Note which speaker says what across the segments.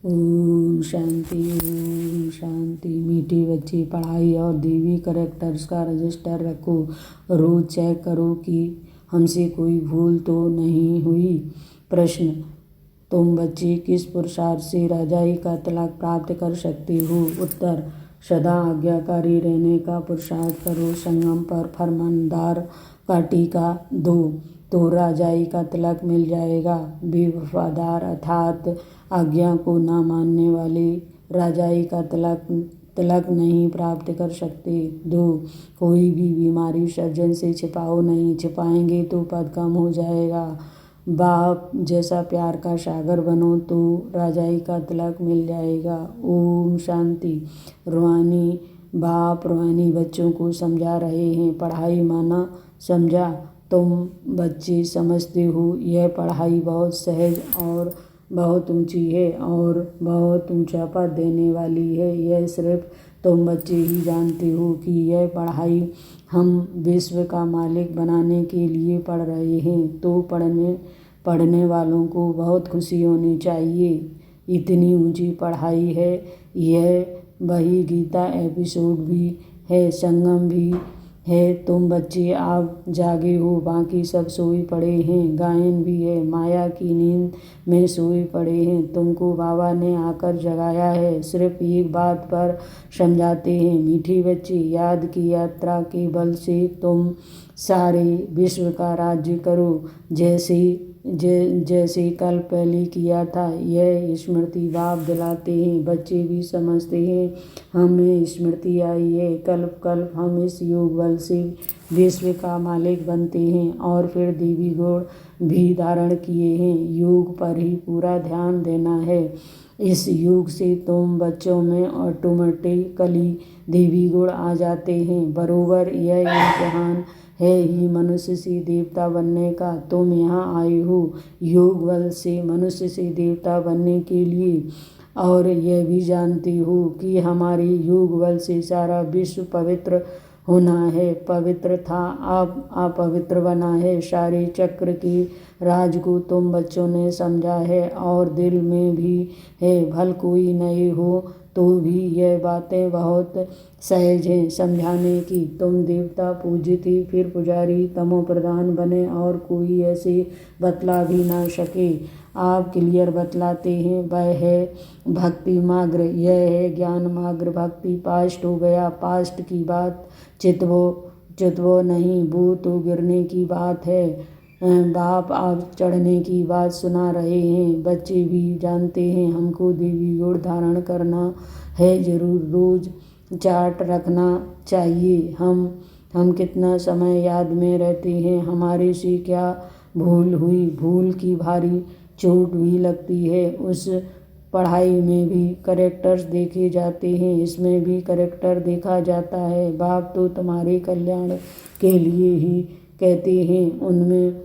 Speaker 1: ओम शांति। मीठी बच्ची, पढ़ाई और देवी करेक्टर्स का रजिस्टर रखो। रोज चेक करो कि हमसे कोई भूल तो नहीं हुई। प्रश्न, तुम बच्चे किस पुरुषार्थ से राजाई का तिलक प्राप्त कर सकते हो? उत्तर, सदा आज्ञाकारी रहने का पुरुषार्थ करो। संगम पर फरमानदार का टीका दो तो राजाई का तिलक मिल जाएगा। बेवफादार अर्थात आज्ञा को न मानने वाले राजाई का तिलक नहीं प्राप्त कर सकते। 2. कोई भी बीमारी सर्जन से छिपाओ नहीं, छिपाएंगे तो पद कम हो जाएगा। बाप जैसा प्यार का सागर बनो तो राजाई का तिलक मिल जाएगा। ओम शांति। रूहानी बाप रूहानी बच्चों को समझा रहे हैं। पढ़ाई माना समझा। तुम बच्चे समझते हो यह पढ़ाई बहुत सहज और बहुत ऊंची है और बहुत ऊंचा पद देने वाली है। यह सिर्फ तुम बच्चे ही जानते हो कि यह पढ़ाई हम विश्व का मालिक बनाने के लिए पढ़ रहे हैं। तो पढ़ने वालों को बहुत खुशी होनी चाहिए। इतनी ऊंची पढ़ाई है। यह वही गीता एपिसोड भी है, संगम भी है। तुम बच्चे आप जागे हो, बाकी सब सोए पड़े हैं। गायन भी है, माया की नींद में सोए पड़े हैं। तुमको बाबा ने आकर जगाया है। सिर्फ एक बात पर समझाते हैं, मीठी बच्ची, याद की यात्रा के बल से तुम सारे विश्व का राज्य करो, जैसे कल पहले किया था। यह स्मृति बाप दिलाते हैं। बच्चे भी समझते हैं हमें स्मृति आई है। कल्प हम इस योग बल से विश्व का मालिक बनते हैं और फिर देवी गुण भी धारण किए हैं। योग पर ही पूरा ध्यान देना है। इस योग से तुम बच्चों में ऑटोमेटिकली देवी गुण आ जाते हैं। बरोबर यह इम्तिहान है ही मनुष्य से देवता बनने का। तुम यहाँ आए हो योग बल से मनुष्य से देवता बनने के लिए, और यह भी जानते हो कि हमारे योग बल से सारा विश्व पवित्र होना है। पवित्र था, अब अपवित्र बना है। सारे चक्र के राज को तुम बच्चों ने समझा है और दिल में भी है। भल कोई नए हो तो भी यह बातें बहुत सहज हैं समझाने की। तुम देवता पूज्य थे, फिर पुजारी तमो प्रधान बने और कोई ऐसे बतला भी ना सके। आप क्लियर बतलाते हैं। वह है भक्ति मार्ग, यह है ज्ञान मार्ग। भक्ति पास्ट हो गया, पास्ट की बात चितवो नहीं, वो तो गिरने की बात है। बाप आप चढ़ने की बात सुना रहे हैं। बच्चे भी जानते हैं हमको देवी गुण धारण करना है जरूर। रोज चार्ट रखना चाहिए। हम कितना समय याद में रहते हैं, हमारे से क्या भूल हुई। भूल की भारी चोट भी लगती है। उस पढ़ाई में भी करेक्टर्स देखे जाते हैं, इसमें भी करेक्टर देखा जाता है। बाप तो तुम्हारे कल्याण के लिए ही कहते हैं।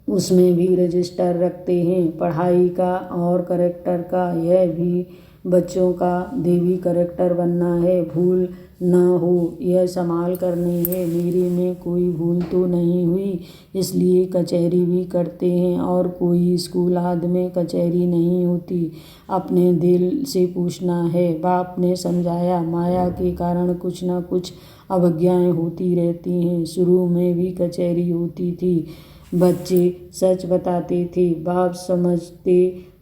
Speaker 1: उसमें भी रजिस्टर रखते हैं पढ़ाई का और करेक्टर का। यह भी बच्चों का देवी करेक्टर बनना है, भूल न हो यह संभाल करनी है। मेरे में कोई भूल तो नहीं हुई, इसलिए कचहरी भी करते हैं और कोई स्कूल आदि में कचहरी नहीं होती। अपने दिल से पूछना है। बाप ने समझाया माया के कारण कुछ न कुछ अवज्ञाएं होती रहती हैं। शुरू में भी कचहरी होती थी, बच्चे सच बताते थे। बाप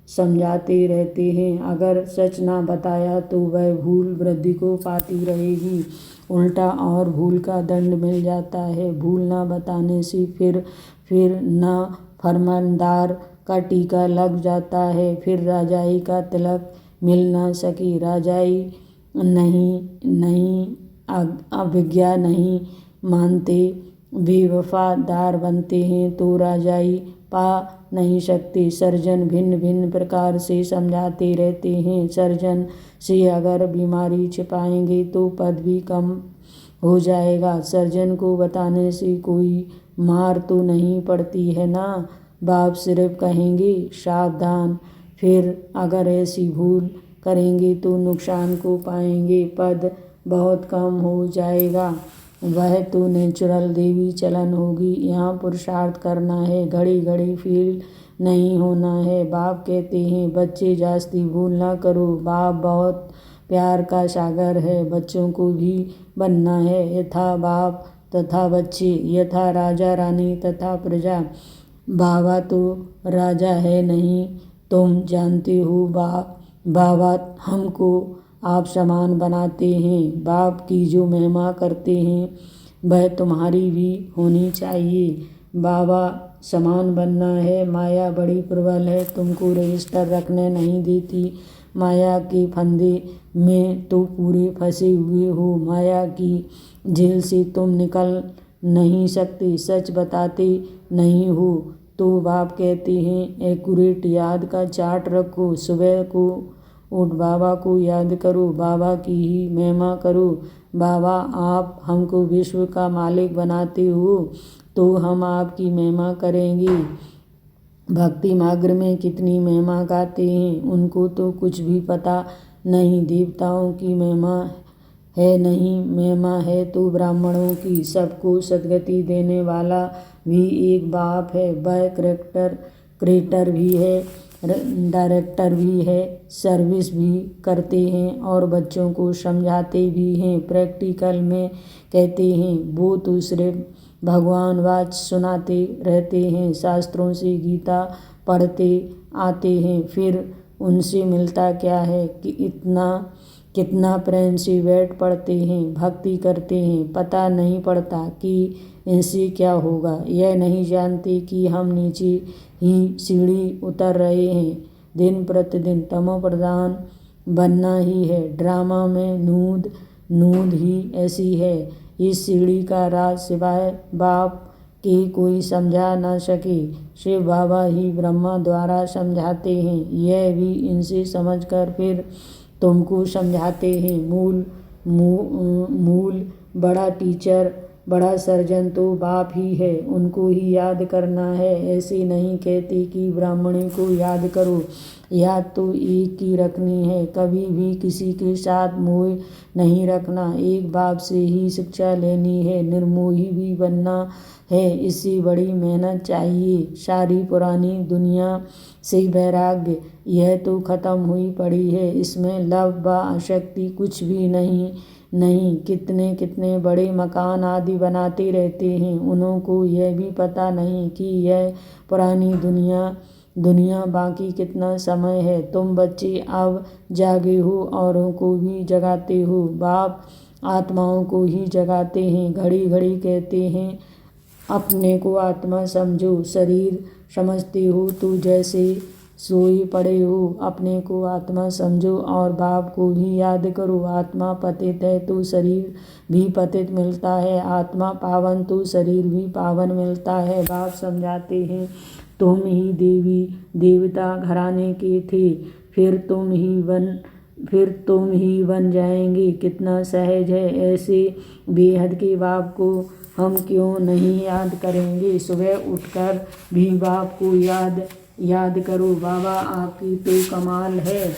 Speaker 1: समझाते रहते हैं, अगर सच ना बताया तो वह भूल वृद्धि को पाती रहेगी। उल्टा और भूल का दंड मिल जाता है। भूल ना बताने से फिर न फरमानदार का टीका लग जाता है। फिर राजाई का तिलक मिल ना सके। राजाई नहीं अभिज्ञा नहीं मानते, बेवफादार बनते हैं तो राजाई पा नहीं सकते। सर्जन भिन्न भिन्न प्रकार से समझाते रहते हैं। सर्जन से अगर बीमारी छिपाएंगे तो पद भी कम हो जाएगा। सर्जन को बताने से कोई मार तो नहीं पड़ती है ना। बाप सिर्फ कहेंगे सावधान, फिर अगर ऐसी भूल करेंगे तो नुकसान को पाएंगे, पद बहुत कम हो जाएगा। वह तो नेचुरल देवी चलन होगी। यहाँ पुरुषार्थ करना है। घड़ी घड़ी नहीं होना है। बाप कहते हैं बच्चे जास्ती भूल ना करो। बाप बहुत प्यार का सागर है, बच्चों को भी बनना है। यथा बाप तथा बच्चे, यथा राजा रानी तथा प्रजा। बाबा तो राजा है नहीं, तुम जानते हो। बाबा हमको आप समान बनाते हैं। बाप की जो महिमा करते हैं वह तुम्हारी भी होनी चाहिए। बाबा समान बनना है। माया बड़ी प्रबल है, तुमको रजिस्टर रखने नहीं देती। माया के फंदे में तो पूरे फंसे हुए हो। माया की जेल से तुम निकल नहीं सकते। सच बताते नहीं हो तो बाप कहते हैं एक्यूरेट याद का चार्ट रखो। सुबह को उठ बाबा को याद करो, बाबा की ही महिमा करो। बाबा आप हमको विश्व का मालिक बनाते हो तो हम आपकी महिमा करेंगे। भक्ति मार्ग में कितनी महिमा गाते हैं, उनको तो कुछ भी पता नहीं। देवताओं की महिमा है नहीं, महिमा है तो ब्राह्मणों की। सबको सद्गति देने वाला भी एक बाप है। वह क्रिएटर भी है, डायरेक्टर भी है, सर्विस भी करते हैं और बच्चों को समझाते भी हैं। प्रैक्टिकल में कहते हैं वो तो सिर्फ भगवान वाच सुनाते रहते हैं। शास्त्रों से गीता पढ़ते आते हैं, फिर उनसे मिलता क्या है कि कितना प्रेम से बैठ पढ़ते हैं, भक्ति करते हैं। पता नहीं पड़ता कि इनसे क्या होगा। यह नहीं जानते कि हम नीचे ही सीढ़ी उतर रहे हैं। दिन प्रतिदिन तमो प्रधान बनना ही है। ड्रामा में नूंद ही ऐसी है। इस सीढ़ी का राज सिवाय बाप के कोई समझा ना सके। शिव बाबा ही ब्रह्मा द्वारा समझाते हैं। यह भी इनसे समझकर फिर तुमको समझाते हैं। मूल बड़ा टीचर, बड़ा सर्जन तो बाप ही है, उनको ही याद करना है। ऐसे नहीं कहते कि ब्राह्मणी को याद करो। याद तो एक की रखनी है, कभी भी किसी के साथ मोह नहीं रखना। एक बाप से ही शिक्षा लेनी है, निर्मोही भी बनना है। इससे बड़ी मेहनत चाहिए। सारी पुरानी दुनिया से वैराग्य, यह तो खत्म हुई पड़ी है। इसमें लव व आसक्ति कुछ भी नहीं। कितने बड़े मकान आदि बनाते रहते हैं, उनको यह भी पता नहीं कि यह पुरानी दुनिया बाकी कितना समय है। तुम बच्चे अब जागे हो, औरों को भी जगाते हो। बाप आत्माओं को ही जगाते हैं। घड़ी घड़ी कहते हैं अपने को आत्मा समझो। शरीर समझते हो तो जैसे सोए पड़े हो। अपने को आत्मा समझो और बाप को भी याद करो। आत्मा पतित है तो शरीर भी पतित मिलता है। आत्मा पावन तो शरीर भी पावन मिलता है। बाप समझाते हैं तुम ही देवी देवता घराने के थे, फिर तुम ही बन जाएंगे। कितना सहज है। ऐसे बेहद के बाप को हम क्यों नहीं याद करेंगे। सुबह उठकर भी बाप को याद करो। बाबा आपकी तो कमाल है।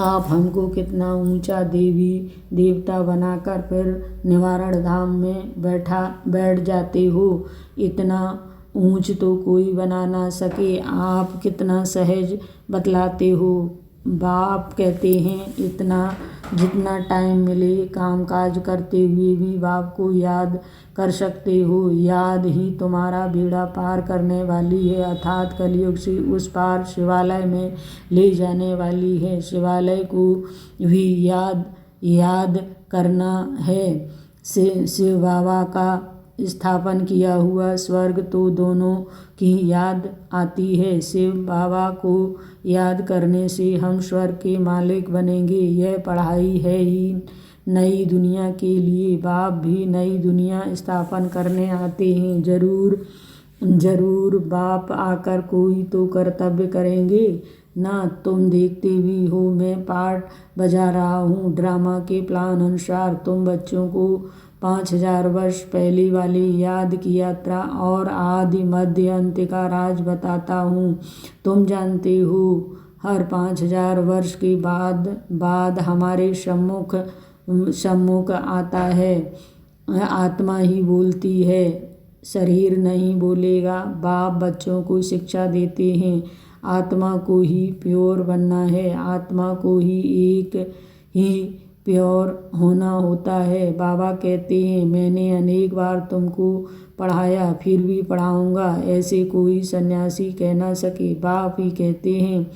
Speaker 1: आप हमको कितना ऊंचा देवी देवता बनाकर फिर निवारण धाम में बैठ जाते हो। इतना ऊंच तो कोई बना ना सके। आप कितना सहज बतलाते हो। बाप कहते हैं जितना टाइम मिले काम काज करते हुए भी बाप को याद कर सकते हो। याद ही तुम्हारा बेड़ा पार करने वाली है, अर्थात कलयुग से उस पार शिवालय में ले जाने वाली है। शिवालय को भी याद करना है। शिव बाबा का स्थापन किया हुआ स्वर्ग तो दोनों की याद आती है। शिव बाबा को याद करने से हम स्वर्ग के मालिक बनेंगे। यह पढ़ाई है ही नई दुनिया के लिए। बाप भी नई दुनिया स्थापन करने आते हैं। जरूर बाप आकर कोई तो कर्तव्य करेंगे ना। तुम देखते भी हो मैं पार्ट बजा रहा हूँ। ड्रामा के प्लान अनुसार तुम बच्चों को 5000 वर्ष पहले वाली याद की यात्रा और आदि मध्य अंत का राज बताता हूँ। तुम जानते हो हर 5000 वर्ष के बाद हमारे सम्मुख आता है। आत्मा ही बोलती है शरीर नहीं बोलेगा। बाप बच्चों को शिक्षा देते हैं, आत्मा को ही प्योर बनना है, आत्मा को ही एक ही प्योर होना होता है। बाबा कहते हैं मैंने अनेक बार तुमको पढ़ाया फिर भी पढ़ाऊंगा, ऐसे कोई सन्यासी कह ना सके। बाप ही कहते हैं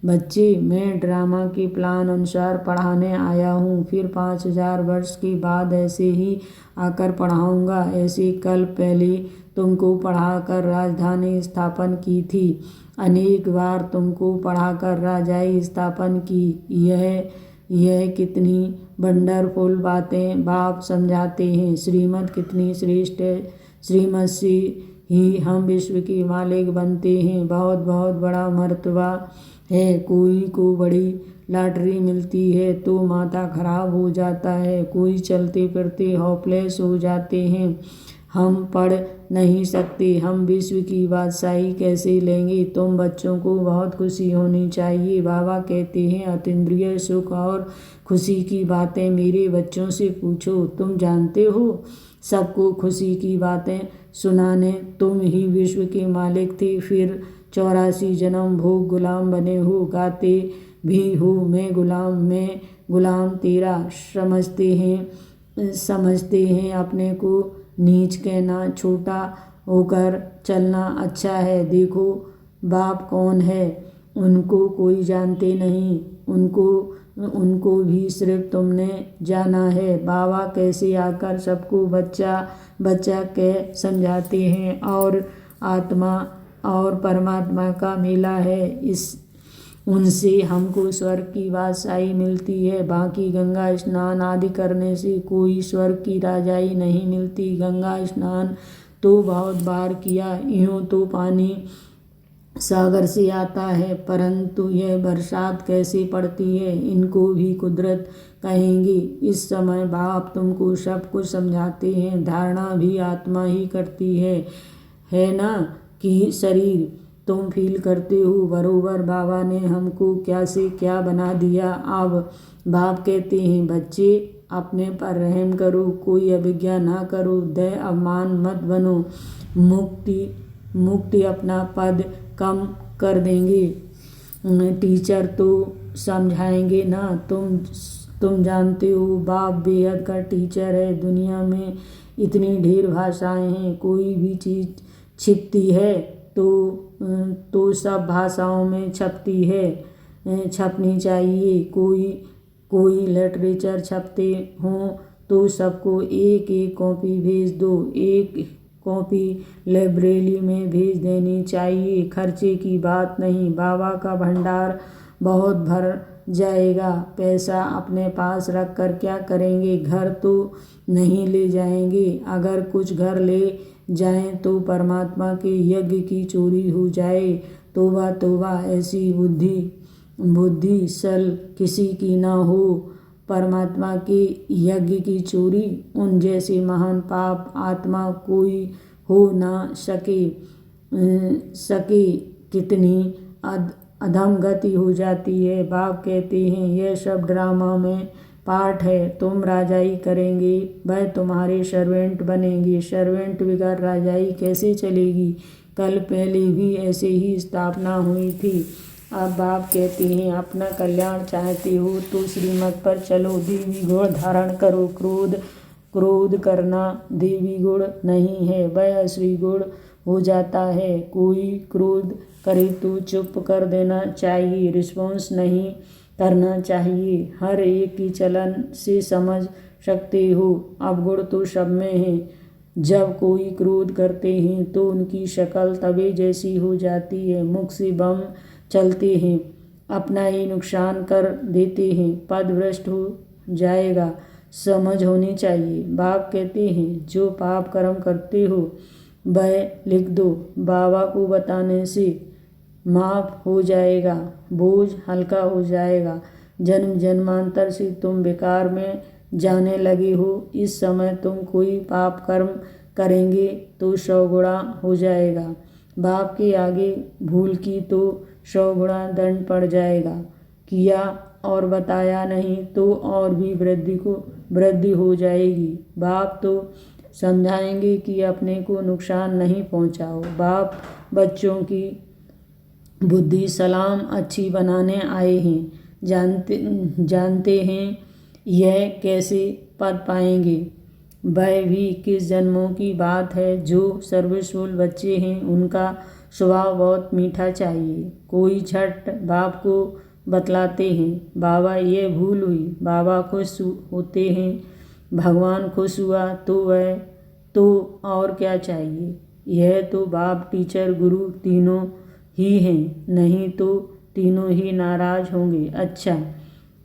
Speaker 1: बच्चे मैं ड्रामा के प्लान अनुसार पढ़ाने आया हूँ, फिर 5000 वर्ष के बाद ऐसे ही आकर पढ़ाऊंगा। ऐसे कल पहले तुमको पढ़ाकर राजधानी स्थापन की थी, अनेक बार तुमको पढ़ाकर राजाई स्थापन की। यह कितनी वंडरफुल बातें बाप समझाते हैं। श्रीमत कितनी श्रेष्ठ है, श्रीमत से ही हम विश्व के मालिक बनते हैं। बहुत बहुत बड़ा मर्तबा है। कोई को बड़ी लॉटरी मिलती है तो माथा खराब हो जाता है, कोई चलते फिरते होपलेस हो जाते हैं। हम पढ़ नहीं सकते, हम विश्व की बादशाही कैसे लेंगे। तुम बच्चों को बहुत खुशी होनी चाहिए। बाबा कहते हैं अतीन्द्रिय सुख और खुशी की बातें मेरे बच्चों से पूछो। तुम जानते हो सबको खुशी की बातें सुनाने तुम ही विश्व के मालिक थे, फिर 84 जन्म भोग गुलाम बने हो। गाते भी हो मैं गुलाम तेरा। समझते हैं अपने को नीच कहना, छोटा होकर चलना अच्छा है। देखो बाप कौन है, उनको कोई जानते नहीं, उनको भी सिर्फ तुमने जाना है। बाबा कैसे आकर सबको बच्चा बच्चा कह समझाते हैं और आत्मा और परमात्मा का मेला है। उनसे हमको स्वर्ग की बादशाही मिलती है। बाकी गंगा स्नान आदि करने से कोई स्वर्ग की राजाई नहीं मिलती। गंगा स्नान तो बहुत बार किया, यूँ तो पानी सागर से आता है, परंतु यह बरसात कैसे पड़ती है इनको भी कुदरत कहेंगे। इस समय बाप तुमको सब कुछ समझाते हैं। धारणा भी आत्मा ही करती है ना कि शरीर तुम फील करते हो बरोबर। बाबा ने हमको क्या से क्या बना दिया। अब बाप कहते हैं बच्चे अपने पर रहम करो, कोई अभिज्ञा ना करो, दया अभिमान मत बनो। मुक्ति अपना पद कम कर देंगे, टीचर तो समझाएंगे ना। तुम जानते हो बाप बेहद का टीचर है। दुनिया में इतनी ढेर भाषाएं हैं, कोई भी चीज़ छिपती है तो सब भाषाओं में छपती है, छपनी चाहिए। कोई लिटरेचर छपते हों तो सबको एक एक कॉपी भेज दो, एक कॉपी लाइब्रेरी में भेज देनी चाहिए। खर्चे की बात नहीं, बाबा का भंडार बहुत भर जाएगा। पैसा अपने पास रख कर क्या करेंगे, घर तो नहीं ले जाएंगे। अगर कुछ घर ले जाएं तो परमात्मा के यज्ञ की चोरी हो जाए। तोबा तोबा, ऐसी बुद्धि सल किसी की ना हो। परमात्मा के यज्ञ की चोरी, उन जैसे महान पाप आत्मा कोई हो ना सके कितनी अधम गति हो जाती है। बाप कहते हैं यह सब ड्रामा में पार्ट है। तुम राजाई करेंगे, वह तुम्हारे सर्वेंट बनेंगे। सर्वेंट बगैर राजाई कैसे चलेगी। कल पहले भी ऐसे ही स्थापना हुई थी। अब बाप कहते हैं अपना कल्याण चाहते हो तो श्रीमत पर चलो। देवी गुण धारण करो। क्रोध करना देवी गुण नहीं है, वह असली गुण हो जाता है। कोई क्रोध करे तो चुप कर देना चाहिए, रिस्पॉन्स नहीं करना चाहिए। हर एक की चलन से समझ सकते हो अवगुण तो सब में है। जब कोई क्रोध करते हैं तो उनकी शक्ल तवे जैसी हो जाती है, मुख से बम चलते हैं, अपना ही नुकसान कर देते हैं, पद भ्रष्ट हो जाएगा। समझ होनी चाहिए। बाप कहते हैं जो पाप कर्म करते हो वह लिख दो, बाबा को बताने से माफ हो जाएगा, बोझ हल्का हो जाएगा। जन्म जन्मांतर से तुम बेकार में जाने लगे हो। इस समय तुम कोई पाप कर्म करेंगे तो 100 गुणा हो जाएगा। बाप के आगे भूल की तो 100 गुणा दंड पड़ जाएगा। किया और बताया नहीं तो और भी वृद्धि हो जाएगी। बाप तो समझाएंगे कि अपने को नुकसान नहीं पहुंचाओ। बाप बच्चों की बुद्धि सलाम अच्छी बनाने आए हैं। जानते हैं यह कैसे पद पाएंगे। वह भी किस जन्मों की बात है। जो सर्विसफुल बच्चे हैं उनका स्वभाव बहुत मीठा चाहिए। कोई झट बाप को बतलाते हैं, बाबा ये भूल हुई। बाबा खुश होते हैं। भगवान खुश हुआ तो वह तो और क्या चाहिए। यह तो बाप टीचर गुरु तीनों ही हैं, नहीं तो तीनों ही नाराज होंगे। अच्छा,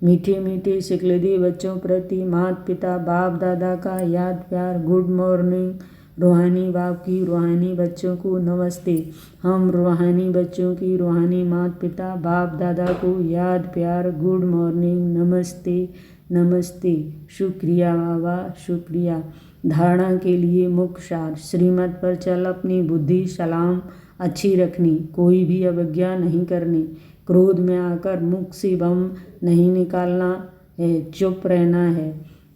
Speaker 1: मीठे मीठे सिकलदे बच्चों प्रति माता पिता बाप दादा का याद प्यार। Good morning. रूहानी बाप की रूहानी बच्चों को नमस्ते। हम रूहानी बच्चों की रूहानी माता पिता बाप दादा को याद प्यार। गुड मॉर्निंग, नमस्ते नमस्ते। शुक्रिया बाबा, शुक्रिया। धारणा के लिए मुख्य सार। श्रीमत पर चल, अपनी बुद्धि सलाम अच्छी रखनी, कोई भी अवज्ञा नहीं करनी, क्रोध में आकर मुख से बम नहीं निकालना है, चुप रहना है।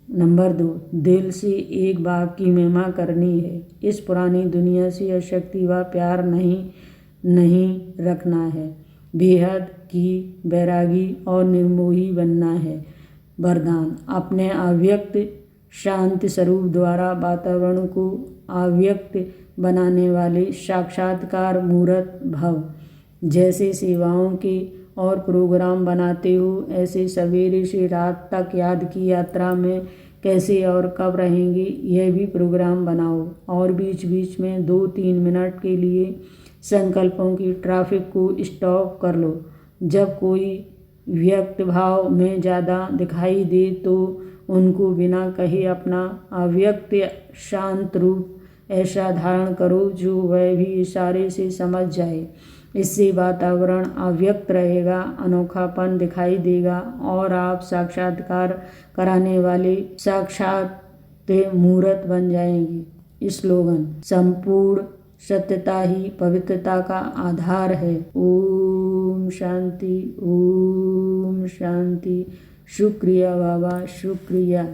Speaker 1: नंबर 2, दिल से एक बाप की महिमा करनी है। इस पुरानी दुनिया से अशक्ति व प्यार नहीं रखना है। बेहद की बैरागी और निर्मोही बनना है। वरदान। अपने अव्यक्त शांति स्वरूप द्वारा वातावरण को अव्यक्त बनाने वाले साक्षात्कार मूर्त भव। जैसे सेवाओं के और प्रोग्राम बनाते हो, ऐसे सवेरे से रात तक याद की यात्रा में कैसे और कब रहेंगे यह भी प्रोग्राम बनाओ। और बीच बीच में 2-3 मिनट के लिए संकल्पों की ट्रैफिक को स्टॉप कर लो। जब कोई व्यक्त भाव में ज़्यादा दिखाई दे तो उनको बिना कहे अपना अव्यक्त शांत रूप ऐसा धारण करो जो वह भी इशारे से समझ जाए। इससे वातावरण अव्यक्त रहेगा, अनोखापन दिखाई देगा और आप साक्षात्कार कराने वाले साक्षात मूर्त बन जाएंगे। स्लोगन। संपूर्ण सत्यता ही पवित्रता का आधार है। ओम शांति, ओम शांति। शुक्रिया बाबा, शुक्रिया।